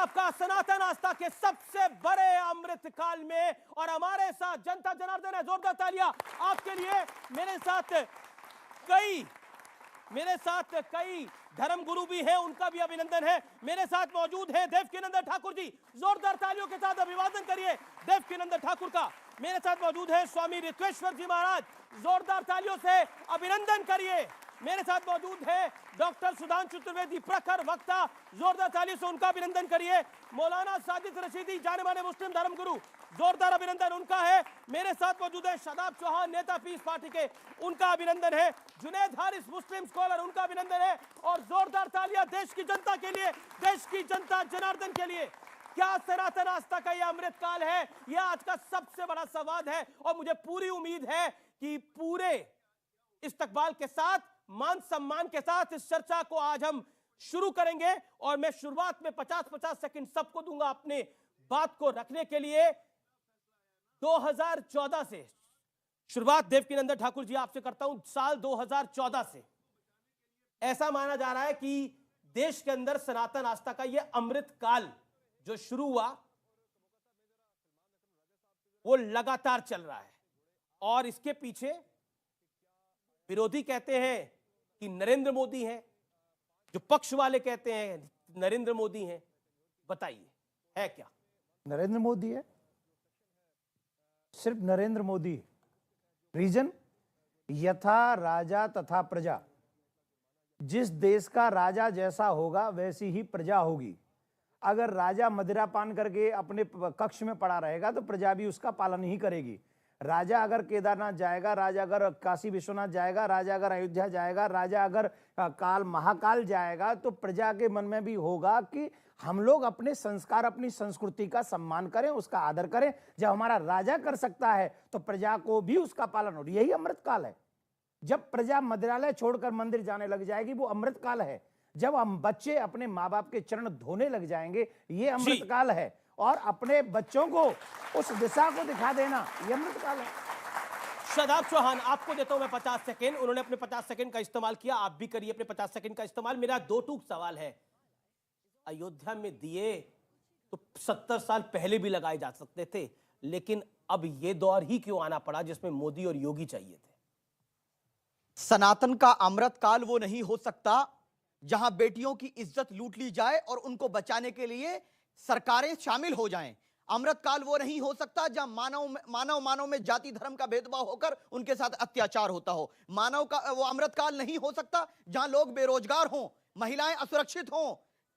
आपका सनातन आस्था के सबसे बड़े अमृत काल में। और हमारे साथ जनता जनार्दन है, जोरदार तालियां आपके लिए। मेरे साथ कई धर्म गुरु भी हैं, उनका भी अभिनंदन है। मेरे साथ मौजूद हैं देवकीनंदन ठाकुर जी, जोरदार तालियों के साथ अभिवादन करिए देवकीनंदन ठाकुर का। मेरे साथ मौजूद है स्वामी ऋत्वेश्वर जी महाराज, जोरदार तालियों से अभिनंदन करिए। मेरे साथ मौजूद है डॉक्टर सुधांशु त्रिवेदी, प्रखर वक्ता, जोरदार तालियों से उनका अभिनंदन करिए। मौलाना साजिद रशीदी, जाने माने मुस्लिम धर्म गुरु, जोरदार अभिनंदन उनका है। मेरे साथ मौजूद है शादाब चौहान, नेता पीस पार्टी के, उनका अभिनंदन है। जुनैद हारिस, मुस्लिम स्कॉलर, उनका अभिनंदन है। और जोरदार तालियां देश की जनता के लिए, देश की जनता जनार्दन के लिए। क्या सनातन आस्था का यह अमृत काल है? यह आज का सबसे बड़ा संवाद है। और मुझे पूरी उम्मीद है कि पूरे इस्तकबाल के साथ, मान सम्मान के साथ इस चर्चा को आज हम शुरू करेंगे। और मैं शुरुआत में 50-50 सेकंड सबको दूंगा अपने बात को रखने के लिए। 2014 से शुरुआत देवकीनंदन ठाकुर जी आपसे करता हूं। साल 2014 से ऐसा माना जा रहा है कि देश के अंदर सनातन आस्था का यह अमृत काल जो शुरू हुआ वो लगातार चल रहा है। और इसके पीछे विरोधी कहते हैं कि नरेंद्र मोदी हैं, जो पक्ष वाले कहते हैं नरेंद्र मोदी हैं। बताइए, है क्या? नरेंद्र मोदी है, सिर्फ नरेंद्र मोदी। रीजन, यथा राजा तथा प्रजा। जिस देश का राजा जैसा होगा वैसी ही प्रजा होगी। अगर राजा मदिरा पान करके अपने कक्ष में पड़ा रहेगा तो प्रजा भी उसका पालन ही करेगी। राजा अगर केदारनाथ जाएगा, राजा अगर काशी विश्वनाथ जाएगा, राजा अगर अयोध्या जाएगा, राजा अगर काल महाकाल जाएगा, तो प्रजा के मन में भी होगा कि हम लोग अपने संस्कार, अपनी संस्कृति का सम्मान करें, उसका आदर करें। जब हमारा राजा कर सकता है तो प्रजा को भी उसका पालन हो। यही अमृत काल है। जब प्रजा मंदिरालय छोड़कर मंदिर जाने लग जाएगी, वो अमृत काल है। जब हम बच्चे अपने माँ बाप के चरण धोने लग जाएंगे, ये अमृत काल है। और अपने बच्चों को उस दिशा को दिखा देना, ये अमृत काल है। शादाब चौहान, आपको देता हूं मैं 50 सेकंड। उन्होंने अपने 50 सेकंड का इस्तेमाल किया, आप भी करिए अपने 50 सेकंड का इस्तेमाल। मेरा दो टूक सवाल है। अयोध्या में दिए तो 70 साल पहले भी लगाए जा सकते थे, लेकिन अब ये दौर ही क्यों आना पड़ा जिसमें मोदी और योगी चाहिए थे? सनातन का अमृत काल वो नहीं हो सकता जहां बेटियों की इज्जत लूट ली जाए और उनको बचाने के लिए सरकारें शामिल हो जाएं। अमृत काल वो नहीं हो सकता जहां मानव में जाति धर्म का भेदभाव होकर उनके साथ अत्याचार होता हो। मानव का वो अमृत काल नहीं हो सकता जहां लोग बेरोजगार हों, महिलाएं असुरक्षित हों,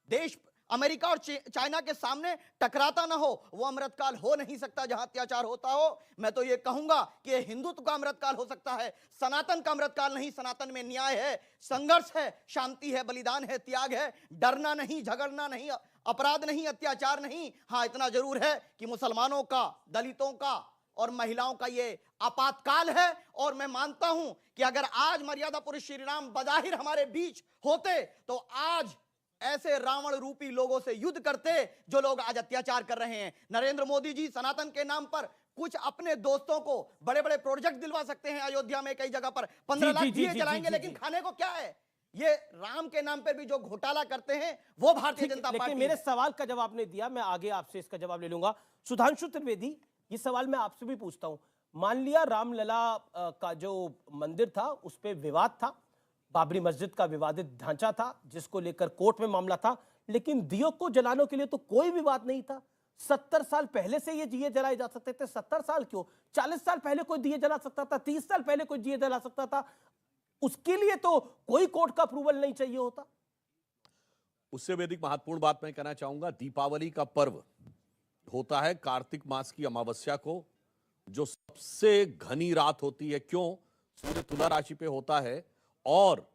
देश अमेरिका और चाइना के सामने टकराता ना हो। वो अमृत काल हो नहीं सकता जहां अत्याचार होता हो। मैं तो ये कहूंगा कि हिंदुत्व का अमृत काल हो सकता है, सनातन का अमृत काल नहीं। सनातन में न्याय है, संघर्ष है, शांति है, बलिदान है, त्याग है, डरना नहीं, झगड़ना नहीं, अपराध नहीं, अत्याचार नहीं। हाँ, इतना जरूर है कि मुसलमानों का, दलितों का और महिलाओं का ये आपातकाल है। और मैं मानता हूं कि अगर आज मर्यादा पुरुष श्री राम बजाहिर हमारे बीच होते तो आज ऐसे रावण रूपी लोगों से युद्ध करते जो लोग आज अत्याचार कर रहे हैं। नरेंद्र मोदी जी सनातन के नाम पर कुछ अपने दोस्तों को बड़े बड़े प्रोजेक्ट दिलवा सकते हैं। अयोध्या में कई जगह पर 15 लाख दिए जलाएंगे, लेकिन खाने को क्या है? ये राम के नाम पर भी जो घोटाला करते हैं वो भारतीय जनता पार्टी। मेरे सवाल का जवाब नहीं दिया, मैं आगे आपसे इसका जवाब ले लूंगा। सुधांशु त्रिवेदी, ये सवाल मैं आपसे भी पूछता हूं। मान लिया रामलला का जो मंदिर था उस पर विवाद था, बाबरी मस्जिद का विवादित ढांचा था जिसको लेकर कोर्ट में मामला था, लेकिन दियों को जलाने के लिए तो कोई विवाद नहीं था। 70 साल पहले से ये दिए जलाए जा सकते थे। 70 साल क्यों, 40 साल पहले कोई दिए जला सकता था, 30 साल पहले कोई दिए जला सकता था। उसके लिए तो कोई कोर्ट का अप्रूवल नहीं चाहिए होता। उससे भी अधिक महत्वपूर्ण बात मैं कहना चाहूंगा, दीपावली का पर्व होता है कार्तिक मास की अमावस्या को, जो सबसे घनी रात होती है। क्यों? सूर्य तुला राशि पे होता है और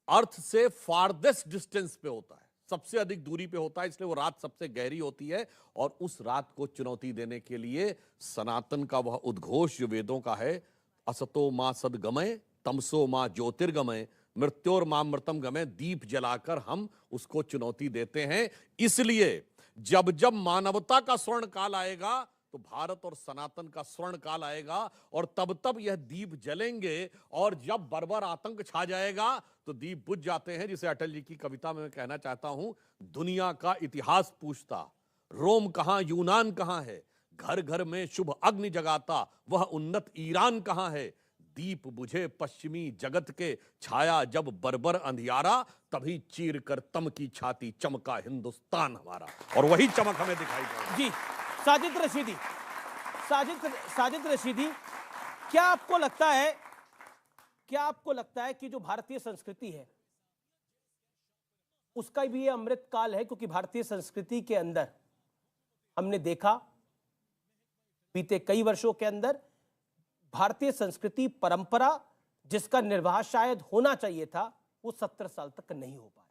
अर्थ से फारदेस्ट डिस्टेंस पे होता है, सबसे अधिक दूरी पे होता है, इसलिए वो रात सबसे गहरी होती है। और उस रात को चुनौती देने के लिए सनातन का वह उद्घोष जो वेदों का है, असतो मां सद्गमय तमसो मां ज्योतिर्गमय मृत्योर मां मृतम गमय, दीप जलाकर हम उसको चुनौती देते हैं। इसलिए जब जब मानवता का स्वर्ण काल आएगा तो भारत और सनातन का स्वर्ण काल आएगा और तब तब यह दीप जलेंगे और जब बर्बर आतंक छा जाएगा तो दीप बुझ जाते हैं। जिसे अटल जी की कविता में मैं कहना चाहता हूं, दुनिया का इतिहास पूछता, रोम कहां यूनान कहां है, घर घर में शुभ अग्नि जगाता वह उन्नत ईरान कहां है, दीप बुझे पश्चिमी जगत के छाया जब बर्बर अंधियारा, तभी चीर कर तम की छाती चमका हिंदुस्तान हमारा। और वही चमक हमें दिखाई पड़ी। जी साजिद रशीदी, साजिद रशीदी, क्या आपको लगता है कि जो भारतीय संस्कृति है उसका भी ये अमृत काल है? क्योंकि भारतीय संस्कृति के अंदर हमने देखा बीते कई वर्षों के अंदर भारतीय संस्कृति परंपरा जिसका निर्वाह शायद होना चाहिए था वो 70 साल तक नहीं हो पाया।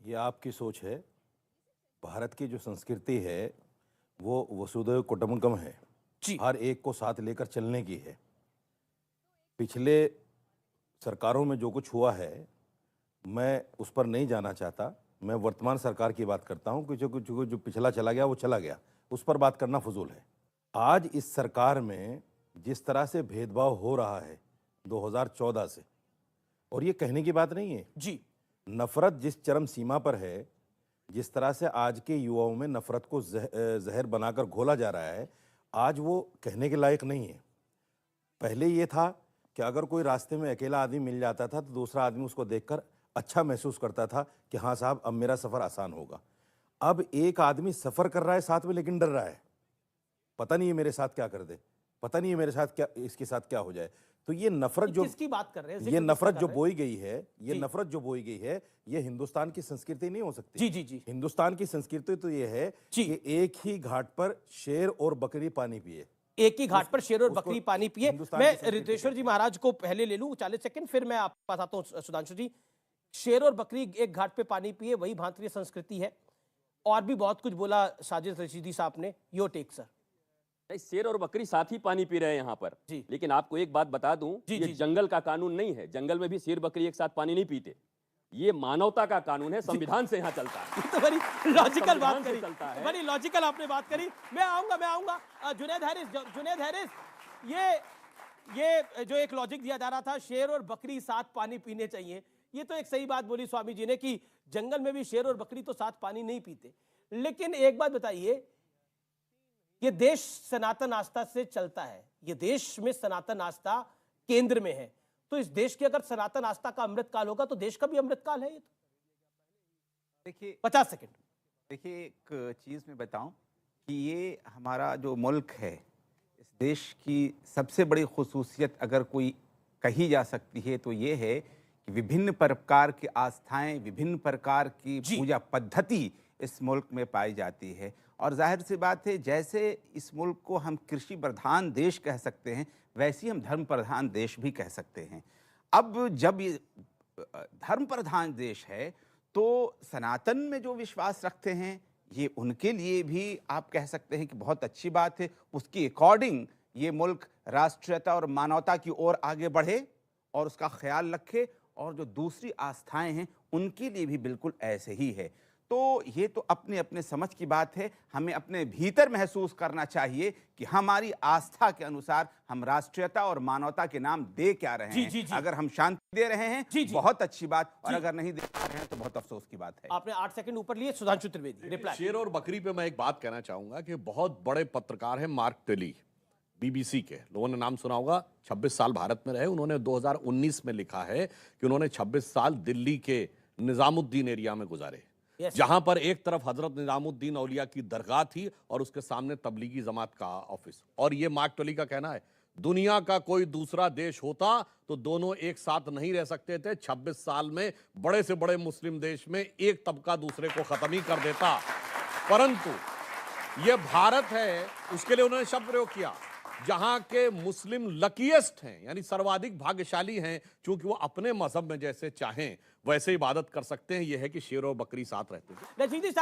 ये आपकी सोच है। भारत की जो संस्कृति है वो वसुधैव कुटुंबकम है, जी। हर एक को साथ लेकर चलने की है। पिछले सरकारों में जो कुछ हुआ है मैं उस पर नहीं जाना चाहता। मैं वर्तमान सरकार की बात करता हूं कि जो पिछला चला गया वो चला गया, उस पर बात करना फजूल है। आज इस सरकार में जिस तरह से भेदभाव हो रहा है 2014 से, और ये कहने की बात नहीं है जी, नफरत जिस चरम सीमा पर है, जिस तरह से आज के युवाओं में नफरत को जहर बनाकर घोला जा रहा है, आज वो कहने के लायक नहीं है। पहले ये था कि अगर कोई रास्ते में अकेला आदमी मिल जाता था तो दूसरा आदमी उसको देखकर अच्छा महसूस करता था कि हाँ साहब अब मेरा सफ़र आसान होगा। अब एक आदमी सफ़र कर रहा है साथ में लेकिन डर रहा है, पता नहीं है मेरे साथ क्या कर दे, पता नहीं है मेरे साथ क्या, इसके साथ क्या हो जाए। तो ये नफरत जो किसकी बात कर रहे हैं? ये नफरत जो बोई गई है, ये नफरत जो बोई गई है, ये हिंदुस्तान की संस्कृति नहीं हो सकती। जी जी जी, हिंदुस्तान की संस्कृति तो ये है कि एक ही घाट पर शेर और बकरी पानी पिए, एक ही घाट पर शेर और बकरी पानी पिए। हिंदुस्तान की मैं संस्कृति रितेश्वर जी महाराज को पहले ले लूं 40 सेकंड, फिर मैं आप पास आता हूं सुधांशु जी। शेर और बकरी एक घाट पे पानी पिए, वही भारतीय संस्कृति है। और भी बहुत कुछ बोला साजिद रशीदी साहब ने, योर टेक सर। शेर और बकरी साथ ही पानी पी रहे हैं यहाँ पर जी। लेकिन आपको एक बात बता दूं, ये जंगल का कानून नहीं है। जंगल में भी शेर बकरी एक साथ पानी नहीं पीते। ये मानवता का कानून है, संविधान से यहाँ चलता है। तो बड़ी लॉजिकल बात करी, चलता है। बड़ी लॉजिकल आपने बात करी। मैं आऊंगा जुनैद हैरिस, ये जो एक लॉजिक दिया जा रहा था, शेर और बकरी साथ पानी पीने चाहिए, ये तो एक सही बात बोली स्वामी जी ने कि जंगल में भी शेर और बकरी तो साथ पानी नहीं पीते। लेकिन एक बात बताइए, ये देश सनातन आस्था से चलता है, ये देश में सनातन आस्था केंद्र में है, तो इस देश की अगर सनातन आस्था का अमृत काल होगा तो देश का भी अमृत काल है। ये तो देखिए 50 सेकंड। देखिए एक चीज़ मैं बताऊं कि ये हमारा जो मुल्क है, इस देश की सबसे बड़ी खुसूसियत अगर कोई कही जा सकती है तो ये है कि विभिन्न प्रकार की आस्थाएं, विभिन्न प्रकार की पूजा पद्धति इस मुल्क में पाई जाती है। और जाहिर सी बात है, जैसे इस मुल्क को हम कृषि प्रधान देश कह सकते हैं, वैसे ही हम धर्म प्रधान देश भी कह सकते हैं। अब जब ये धर्म प्रधान देश है तो सनातन में जो विश्वास रखते हैं ये उनके लिए भी आप कह सकते हैं कि बहुत अच्छी बात है। उसके अकॉर्डिंग ये मुल्क राष्ट्रीयता और मानवता की ओर आगे बढ़े और उसका ख्याल रखे, और जो दूसरी आस्थाएं हैं उनके लिए भी बिल्कुल ऐसे ही है। तो ये तो अपने अपने समझ की बात है। हमें अपने भीतर महसूस करना चाहिए कि हमारी आस्था के अनुसार हम राष्ट्रीयता और मानवता के नाम दे क्या रहे हैं। अगर हम शांति दे रहे हैं बहुत अच्छी बात, और अगर नहीं दे रहे हैं तो बहुत अफसोस की बात है। आपने 8 सेकंड ऊपर लिए। सुधांशु त्रिवेदी रिप्लाई। शेर और बकरी पे मैं एक बात कहना चाहूंगा कि बहुत बड़े पत्रकार हैं मार्क टेली, बीबीसी के, लोगों ने नाम सुना होगा। 26 साल भारत में रहे। उन्होंने 2019 में लिखा है कि उन्होंने 26 साल दिल्ली के निजामुद्दीन एरिया में गुजारे, जहां पर एक तरफ हजरत निजामुद्दीन औलिया की दरगाह थी और उसके सामने तबलीगी जमात का ऑफिस। और ये मार्क टोली का कहना है, दुनिया का कोई दूसरा देश होता तो दोनों एक साथ नहीं रह सकते थे। 26 साल में बड़े से बड़े मुस्लिम देश में एक तबका दूसरे को खत्म ही कर देता, परंतु ये भारत है, उसके लिए उन्होंने शब्द प्रयोग किया जहां के मुस्लिम लकीएस्ट हैं, यानी सर्वाधिक भाग्यशाली हैं, क्योंकि वो अपने मजहब में जैसे चाहें वैसे इबादत कर सकते हैं। यह है कि शेर और बकरी साथ रहते हैं। रशीदी साहब